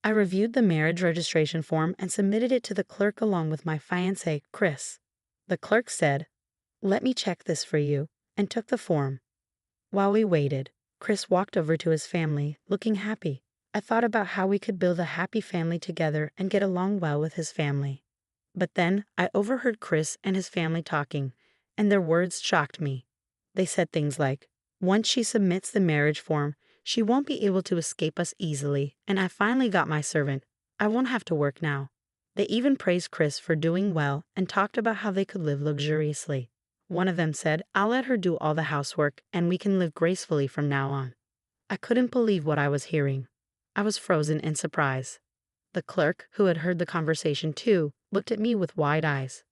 I reviewed the marriage registration form and submitted it to the clerk along with my fiancé, Chris. The clerk said, "Let me check this for you," and took the form. While we waited, Chris walked over to his family, looking happy. I thought about how we could build a happy family together and get along well with his family. But then I overheard Chris and his family talking, and their words shocked me. They said things like, "Once she submits the marriage form, she won't be able to escape us easily, and I finally got my servant. I won't have to work now." They even praised Chris for doing well and talked about how they could live luxuriously. One of them said, "I'll let her do all the housework, and we can live gracefully from now on." I couldn't believe what I was hearing. I was frozen in surprise. The clerk, who had heard the conversation too, looked at me with wide eyes.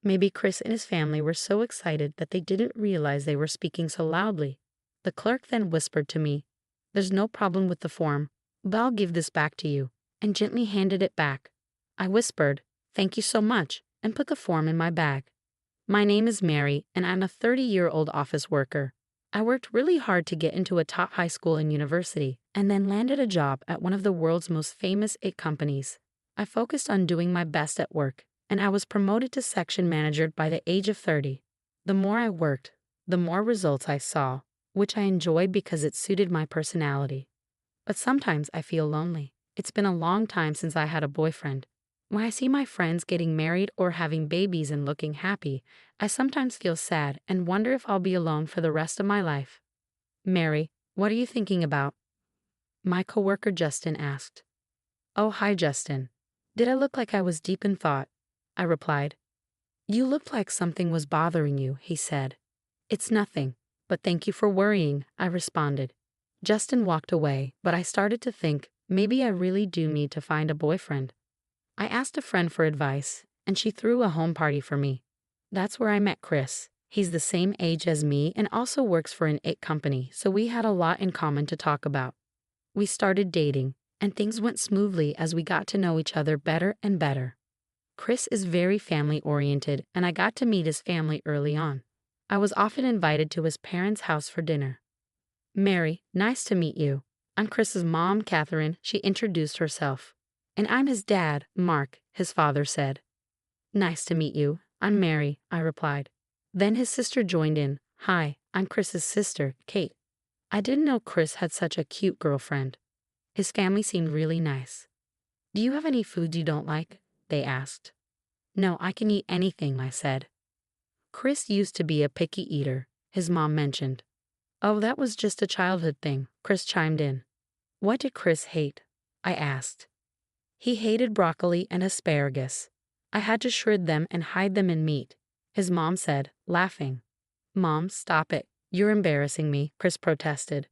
Maybe Chris and his family were so excited that they didn't realize they were speaking so loudly. The clerk then whispered to me, "There's no problem with the form, but I'll give this back to you," and gently handed it back. I whispered, "Thank you so much," and put the form in my bag. My name is Mary, and I'm a 30-year-old office worker. I worked really hard to get into a top high school and university, and then landed a job at one of the world's most famous IT companies. I focused on doing my best at work, and I was promoted to section manager by the age of 30. The more I worked, the more results I saw, which I enjoyed because it suited my personality. But sometimes I feel lonely. It's been a long time since I had a boyfriend. When I see my friends getting married or having babies and looking happy, I sometimes feel sad and wonder if I'll be alone for the rest of my life. "Mary, what are you thinking about?" my coworker Justin asked. "Oh, hi, Justin. Did I look like I was deep in thought?" I replied. "You looked like something was bothering you," he said. "It's nothing, but thank you for worrying," I responded. Justin walked away, but I started to think, maybe I really do need to find a boyfriend. I asked a friend for advice, and she threw a home party for me. That's where I met Chris. He's the same age as me and also works for an IT company, so we had a lot in common to talk about. We started dating, and things went smoothly as we got to know each other better and better. Chris is very family-oriented, and I got to meet his family early on. I was often invited to his parents' house for dinner. "Mary, nice to meet you. I'm Chris's mom, Catherine," she introduced herself. "And I'm his dad, Mark," his father said. "Nice to meet you. I'm Mary," I replied. Then his sister joined in. "Hi, I'm Chris's sister, Kate." I didn't know Chris had such a cute girlfriend. His family seemed really nice. "Do you have any foods you don't like?" they asked. "No, I can eat anything," I said. "Chris used to be a picky eater," his mom mentioned. "Oh, that was just a childhood thing," Chris chimed in. "What did Chris hate?" I asked. "He hated broccoli and asparagus. I had to shred them and hide them in meat," his mom said, laughing. "Mom, stop it. You're embarrassing me," Chris protested.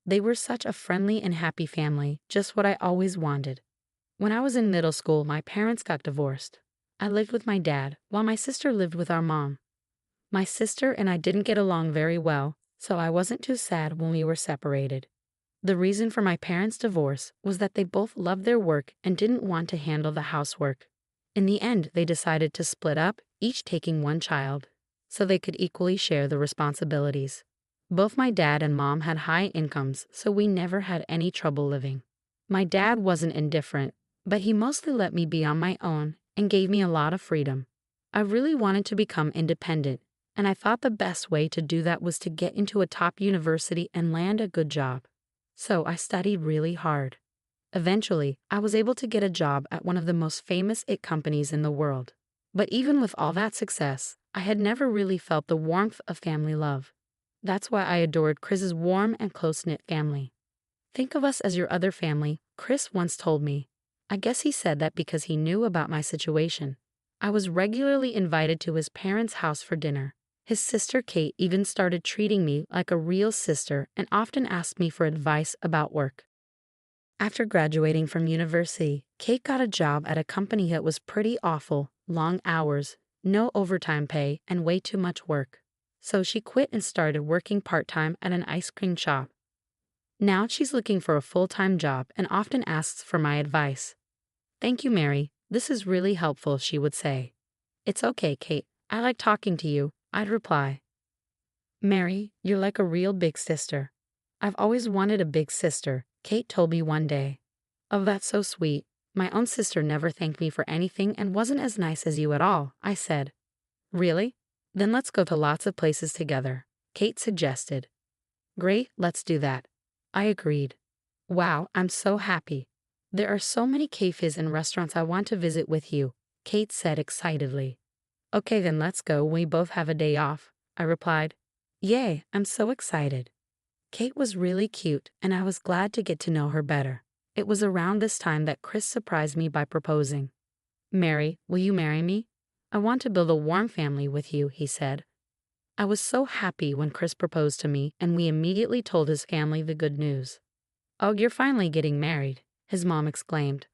They were such a friendly and happy family, just what I always wanted. When I was in middle school, my parents got divorced. I lived with my dad, while my sister lived with our mom. My sister and I didn't get along very well, so I wasn't too sad when we were separated. The reason for my parents' divorce was that they both loved their work and didn't want to handle the housework. In the end, they decided to split up, each taking one child, so they could equally share the responsibilities. Both my dad and mom had high incomes, so we never had any trouble living. My dad wasn't indifferent, but he mostly let me be on my own and gave me a lot of freedom. I really wanted to become independent, and I thought the best way to do that was to get into a top university and land a good job. So I studied really hard. Eventually, I was able to get a job at one of the most famous IT companies in the world. But even with all that success, I had never really felt the warmth of family love. That's why I adored Chris's warm and close-knit family. "Think of us as your other family," Chris once told me. I guess he said that because he knew about my situation. I was regularly invited to his parents' house for dinner. His sister Kate even started treating me like a real sister and often asked me for advice about work. After graduating from university, Kate got a job at a company that was pretty awful, long hours, no overtime pay, and way too much work. So she quit and started working part-time at an ice cream shop. Now she's looking for a full-time job and often asks for my advice. "Thank you, Mary. This is really helpful," she would say. "It's okay, Kate. I like talking to you," I'd reply. "Mary, you're like a real big sister." "I've always wanted a big sister," Kate told me one day. Oh, that's so sweet. My own sister never thanked me for anything and wasn't as nice as you at all, I said. Really? Then let's go to lots of places together, Kate suggested. Great, let's do that. I agreed. Wow, I'm so happy. There are so many cafes and restaurants I want to visit with you, Kate said excitedly. Okay, then let's go. We both have a day off, I replied. Yay, I'm so excited. Kate was really cute, and I was glad to get to know her better. It was around this time that Chris surprised me by proposing. Mary, will you marry me? I want to build a warm family with you, he said. I was so happy when Chris proposed to me, and we immediately told his family the good news. Oh, you're finally getting married, his mom exclaimed.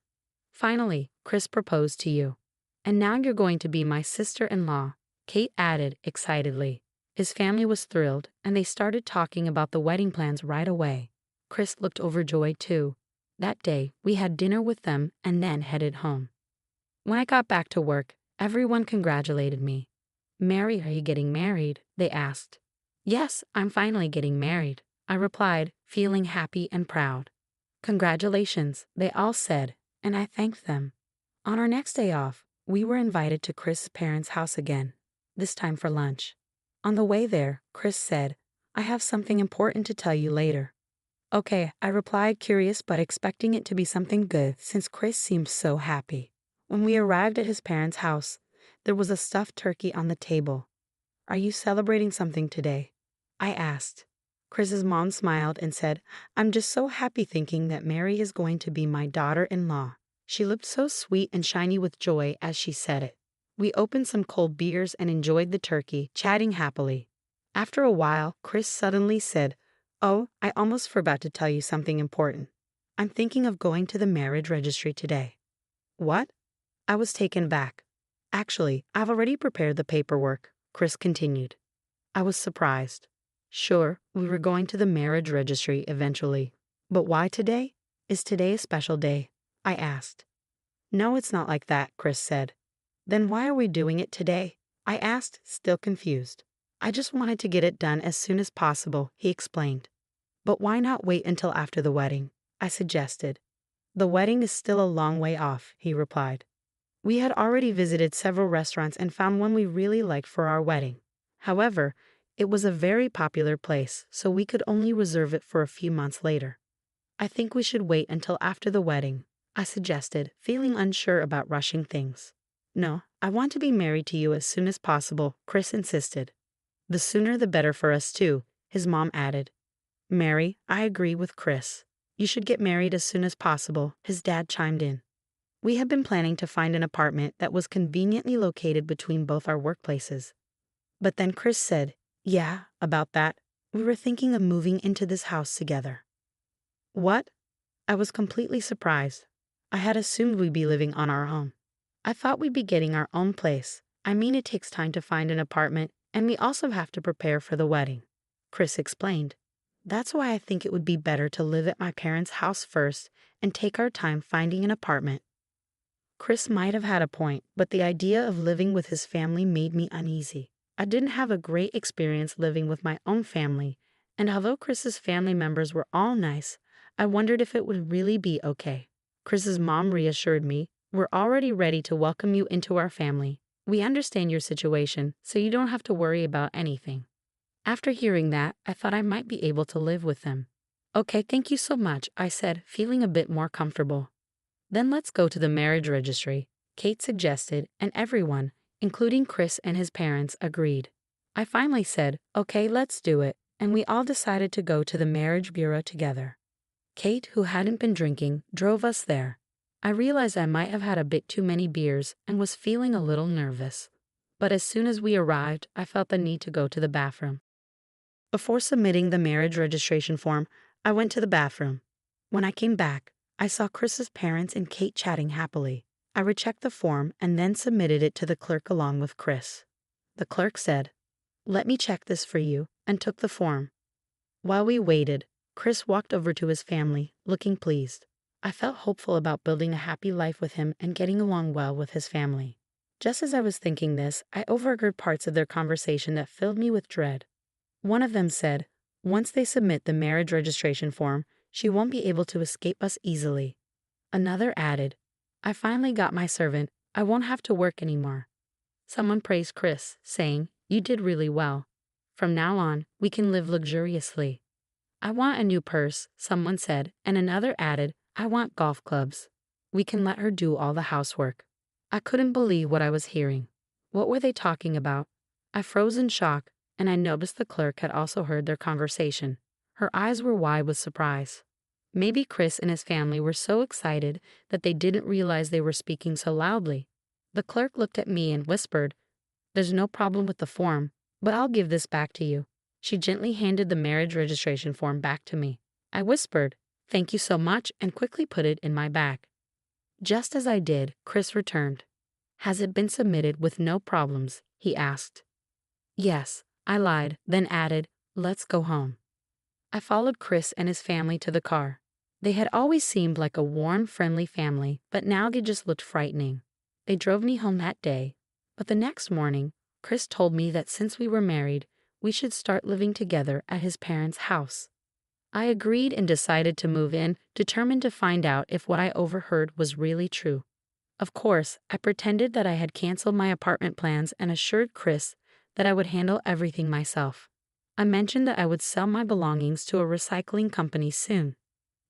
Finally, Chris proposed to you. And now you're going to be my sister-in-law, Kate added excitedly. His family was thrilled, and they started talking about the wedding plans right away. Chris looked overjoyed too. That day, we had dinner with them and then headed home. When I got back to work, everyone congratulated me. Mary, are you getting married? They asked. Yes, I'm finally getting married, I replied, feeling happy and proud. Congratulations, they all said, and I thanked them. On our next day off, we were invited to Chris' parents' house again, this time for lunch. On the way there, Chris said, I have something important to tell you later. Okay, I replied, curious but expecting it to be something good since Chris seemed so happy. When we arrived at his parents' house, there was a stuffed turkey on the table. Are you celebrating something today? I asked. Chris's mom smiled and said, I'm just so happy thinking that Mary is going to be my daughter-in-law. She looked so sweet and shiny with joy as she said it. We opened some cold beers and enjoyed the turkey, chatting happily. After a while, Chris suddenly said, Oh, I almost forgot to tell you something important. I'm thinking of going to the marriage registry today. What? I was taken back. Actually, I've already prepared the paperwork, Chris continued. I was surprised. Sure, we were going to the marriage registry eventually. But why today? Is today a special day? I asked. No, it's not like that, Chris said. Then why are we doing it today? I asked, still confused. I just wanted to get it done as soon as possible, he explained. But why not wait until after the wedding? I suggested. The wedding is still a long way off, he replied. We had already visited several restaurants and found one we really liked for our wedding. However, it was a very popular place, so we could only reserve it for a few months later. I think we should wait until after the wedding, I suggested, feeling unsure about rushing things. No, I want to be married to you as soon as possible, Chris insisted. The sooner the better for us too, his mom added. Mary, I agree with Chris. You should get married as soon as possible, his dad chimed in. We had been planning to find an apartment that was conveniently located between both our workplaces. But then Chris said, yeah, about that. We were thinking of moving into this house together. What? I was completely surprised. I had assumed we'd be living on our own. I thought we'd be getting our own place. I mean, it takes time to find an apartment, and we also have to prepare for the wedding. Chris explained. That's why I think it would be better to live at my parents' house first and take our time finding an apartment. Chris might have had a point, but the idea of living with his family made me uneasy. I didn't have a great experience living with my own family, and although Chris's family members were all nice, I wondered if it would really be okay. Chris's mom reassured me, we're already ready to welcome you into our family. We understand your situation, so you don't have to worry about anything. After hearing that, I thought I might be able to live with them. Okay, thank you so much, I said, feeling a bit more comfortable. Then let's go to the marriage registry, Kate suggested, and everyone, including Chris and his parents, agreed. I finally said, okay, let's do it, and we all decided to go to the marriage bureau together. Kate, who hadn't been drinking, drove us there. I realized I might have had a bit too many beers and was feeling a little nervous. But as soon as we arrived, I felt the need to go to the bathroom. Before submitting the marriage registration form, I went to the bathroom. When I came back, I saw Chris's parents and Kate chatting happily. I rechecked the form and then submitted it to the clerk along with Chris. The clerk said, "Let me check this for you," and took the form. While we waited, Chris walked over to his family, looking pleased. I felt hopeful about building a happy life with him and getting along well with his family. Just as I was thinking this, I overheard parts of their conversation that filled me with dread. One of them said, once they submit the marriage registration form, she won't be able to escape us easily. Another added, I finally got my servant. I won't have to work anymore. Someone praised Chris, saying, you did really well. From now on, we can live luxuriously. I want a new purse, someone said, and another added, I want golf clubs. We can let her do all the housework. I couldn't believe what I was hearing. What were they talking about? I froze in shock, and I noticed the clerk had also heard their conversation. Her eyes were wide with surprise. Maybe Chris and his family were so excited that they didn't realize they were speaking so loudly. The clerk looked at me and whispered, there's no problem with the form, but I'll give this back to you. She gently handed the marriage registration form back to me. I whispered, thank you so much, and quickly put it in my bag. Just as I did, Chris returned. Has it been submitted with no problems? He asked. Yes, I lied, then added, let's go home. I followed Chris and his family to the car. They had always seemed like a warm, friendly family, but now they just looked frightening. They drove me home that day, but the next morning, Chris told me that since we were married, we should start living together at his parents' house. I agreed and decided to move in, determined to find out if what I overheard was really true. Of course, I pretended that I had canceled my apartment plans and assured Chris that I would handle everything myself. I mentioned that I would sell my belongings to a recycling company soon.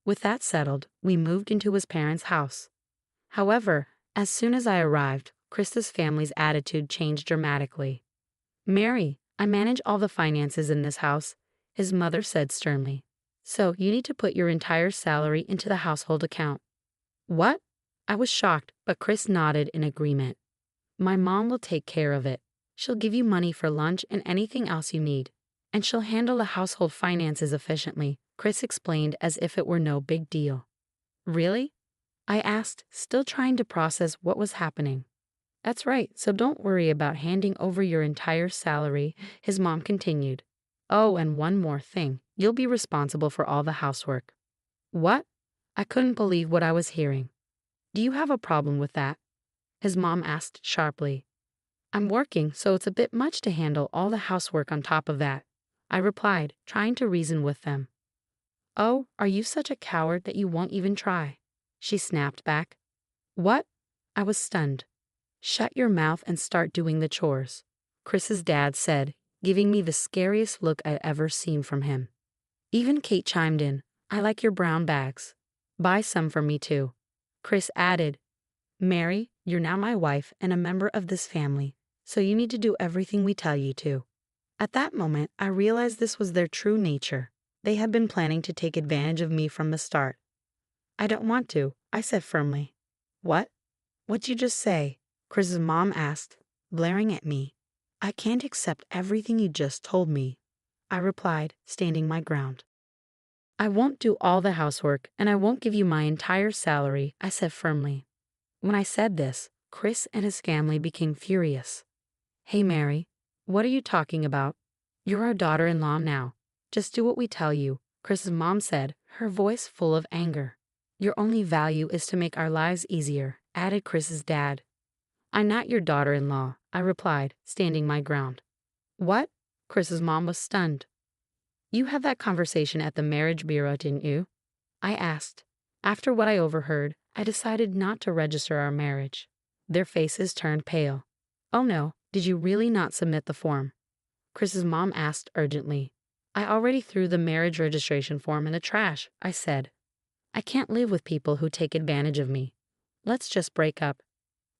With that settled, we moved into his parents' house. However, as soon as I arrived, Chris's family's attitude changed dramatically. Mary, I manage all the finances in this house, his mother said sternly. So you need to put your entire salary into the household account. What? I was shocked, but Chris nodded in agreement. My mom will take care of it. She'll give you money for lunch and anything else you need. And she'll handle the household finances efficiently, Chris explained as if it were no big deal. Really? I asked, still trying to process what was happening. That's right, so don't worry about handing over your entire salary, his mom continued. Oh, and one more thing, you'll be responsible for all the housework. What? I couldn't believe what I was hearing. Do you have a problem with that? His mom asked sharply. I'm working, so it's a bit much to handle all the housework on top of that, I replied, trying to reason with them. Oh, are you such a coward that you won't even try? She snapped back. What? I was stunned. Shut your mouth and start doing the chores, Chris's dad said, giving me the scariest look I'd ever seen from him. Even Kate chimed in, I like your brown bags. Buy some for me too. Chris added, Mary, you're now my wife and a member of this family, so you need to do everything we tell you to. At that moment, I realized this was their true nature. They had been planning to take advantage of me from the start. I don't want to, I said firmly. What? What'd you just say? Chris's mom asked, glaring at me. I can't accept everything you just told me, I replied, standing my ground. I won't do all the housework, and I won't give you my entire salary, I said firmly. When I said this, Chris and his family became furious. Hey Mary, what are you talking about? You're our daughter-in-law now. Just do what we tell you, Chris's mom said, her voice full of anger. Your only value is to make our lives easier, added Chris's dad. I'm not your daughter-in-law, I replied, standing my ground. What? Chris's mom was stunned. You had that conversation at the marriage bureau, didn't you? I asked. After what I overheard, I decided not to register our marriage. Their faces turned pale. Oh no, did you really not submit the form? Chris's mom asked urgently. I already threw the marriage registration form in the trash, I said. I can't live with people who take advantage of me. Let's just break up.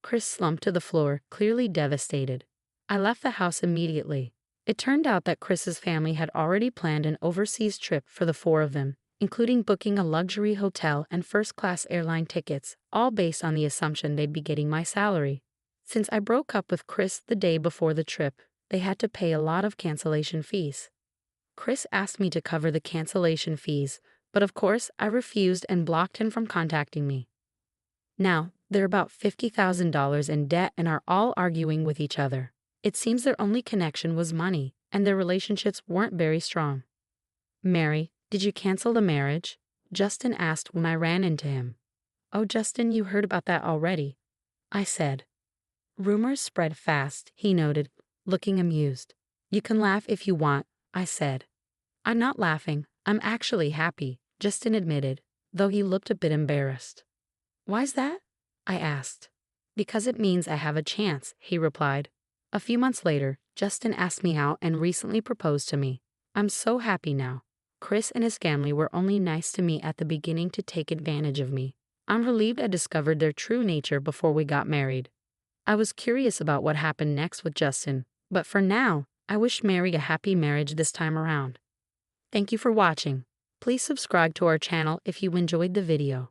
Chris slumped to the floor, clearly devastated. I left the house immediately. It turned out that Chris's family had already planned an overseas trip for the four of them, including booking a luxury hotel and first-class airline tickets, all based on the assumption they'd be getting my salary. Since I broke up with Chris the day before the trip, they had to pay a lot of cancellation fees. Chris asked me to cover the cancellation fees, but of course I refused and blocked him from contacting me. Now, they're about $50,000 in debt and are all arguing with each other. It seems their only connection was money, and their relationships weren't very strong. Mary, did you cancel the marriage? Justin asked when I ran into him. Oh, Justin, you heard about that already, I said. Rumors spread fast, he noted, looking amused. You can laugh if you want, I said. I'm not laughing, I'm actually happy, Justin admitted, though he looked a bit embarrassed. Why's that? I asked. Because it means I have a chance, he replied. A few months later, Justin asked me out and recently proposed to me. I'm so happy now. Chris and his family were only nice to me at the beginning to take advantage of me. I'm relieved I discovered their true nature before we got married. I was curious about what happened next with Justin, but for now, I wish Mary a happy marriage this time around. Thank you for watching. Please subscribe to our channel if you enjoyed the video.